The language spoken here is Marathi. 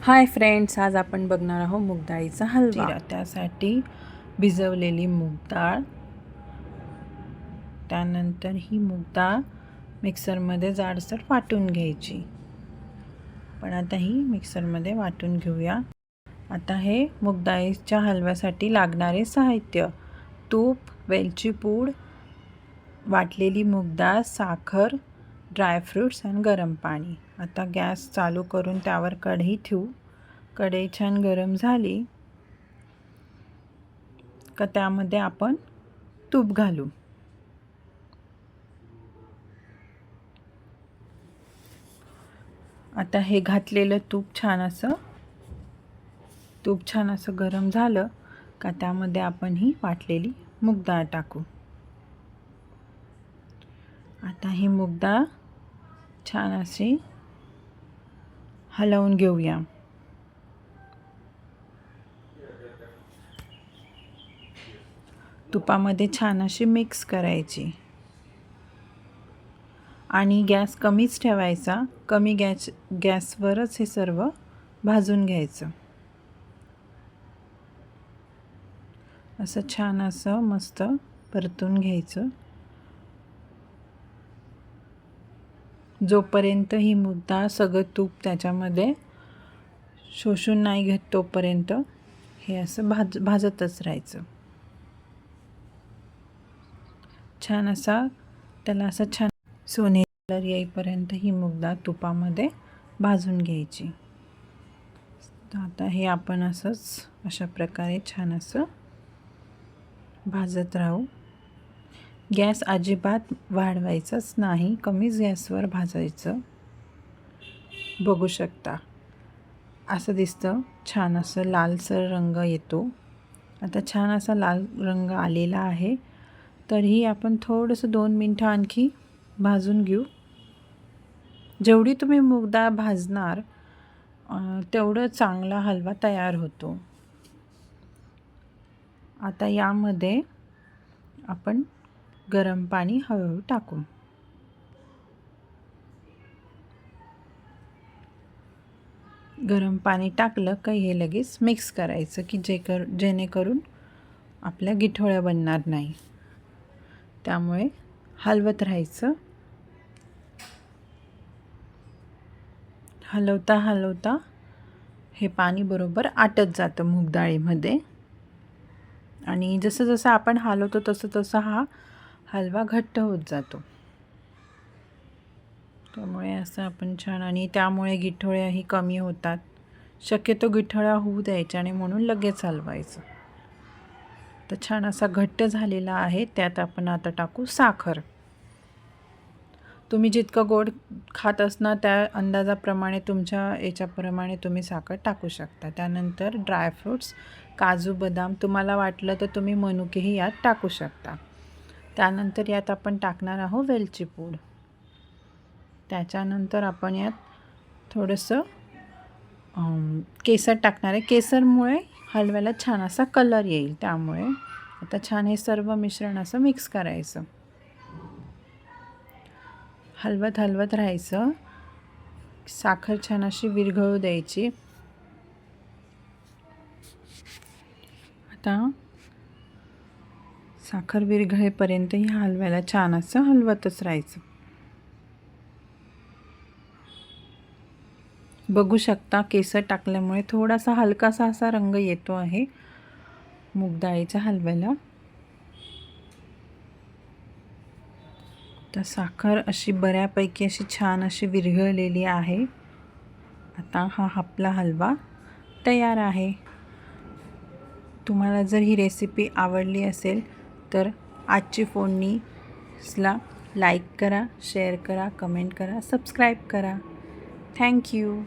हाय फ्रेंड्स, आज आपण बघणार आहोत मूग डाळीचा हलवा. त्यासाठी भिजवलेली मूग डाळ, त्यानंतर ही मूग डाळ मिक्सरमध्ये जाडसर वाटून घ्यायची. पण आता ही मिक्सरमध्ये वाटून घेऊया. आता हे मूग डाळीच्या हलव्यासाठी लागणारे साहित्य: तूप, वेलची पूड, वाटलेली मूग डाळ, साखर, ड्रायफ्रूट्स आणि गरम पाणी. आता गॅस चालू करून त्यावर कढई ठेवू. कढई छान गरम झाली का त्यामध्ये आपण तूप घालू. आता हे घातलेलं तूप छान असं गरम झालं का त्यामध्ये आपण ही वाटलेली मूग डाळ टाकू. आता ही मूग डाळ छान अशी हलवून घेऊया. तुपामध्ये छान अशी मिक्स करायची आणि गॅस कमीच ठेवायचा. कमी गॅसवरच हे सर्व भाजून घ्यायचं. असं छान असं मस्त परतून घ्यायचं. जोपर्यंत ही मूग डाळ सगळं तूप त्याच्यामध्ये शोषून नाही घेत तोपर्यंत हे असं भाजतच राहायचं. छान असा त्याला असं छान सोनेरी कलर येईपर्यंत ही मूग डाळ तुपामध्ये भाजून घ्यायची. तर आता हे आपण असंच अशा प्रकारे छान असं भाजत राहू. गॅस अजिबात वाढवायचाच नाही, कमीच गॅसवर भाजायचं. बघू शकता असं दिसतं. छान असं लालसर रंग येतो. आता छान असा लाल रंग आलेला आहे. तरीही आपण थोडंसं 2 मिनटं आणखी भाजून घेऊ. जेवढी तुम्ही मूग डाळ भाजणार तेवढं चांगला हलवा तयार होतो. आता यामध्ये आपण गरम पाणी हळूहळू टाकू. गरम पाणी टाकलं का हे लगेच मिक्स करायचं की जेणेकरून आपल्या गिठोळ्या बनणार नाही. त्यामुळे हलवत राहायचं. हलवता हे पाणी बरोबर आटत जातं मूग डाळीमध्ये आणि जसं जसं आपण हलवतो तसं हा हलवा घट्ट होत जातो. त्यामुळे असं आपण छान, आणि त्यामुळे गिठोळ्याही कमी होतात. शक्यतो गिठोळ्या होऊ द्यायच्या आणि म्हणून लगेच हलवायचं. तर छान असा घट्ट झालेला आहे. त्यात आपण आता टाकू साखर. तुम्ही जितकं गोड खात असणार त्या अंदाजाप्रमाणे तुमच्या याच्याप्रमाणे तुम्ही साखर टाकू शकता. त्यानंतर ड्रायफ्रूट्स, काजू, बदाम, तुम्हाला वाटलं तर तुम्ही मनुकेही यात टाकू शकता. त्यानंतर यात आपण टाकणार आहोत वेलची पूड. त्याच्यानंतर आपण यात थोडंसं केसर टाकणार आहे. केसरमुळे हलव्याला छान असा कलर येईल. त्यामुळे आता छान हे सर्व मिश्रण असं मिक्स करायचं. हलवत राहायचं. साखर छान अशी विरघळू द्यायची. आता साखर विरघळेपर्यंत ह्या हलव्याला छान असं हलवतच राहायचं. बघू शकता केसर टाकल्यामुळे थोडासा हलकासा असा रंग येतो आहे मूग डाळीच्या हलव्याला. तर साखर अशी बऱ्यापैकी अशी छान अशी विरघळलेली आहे. आता हा आपला हलवा तयार आहे. तुम्हाला जर ही रेसिपी आवडली असेल तर आजची फोडणीला लाईक करा, शेअर करा, कमेंट करा, सबस्क्राईब करा. थँक्यू.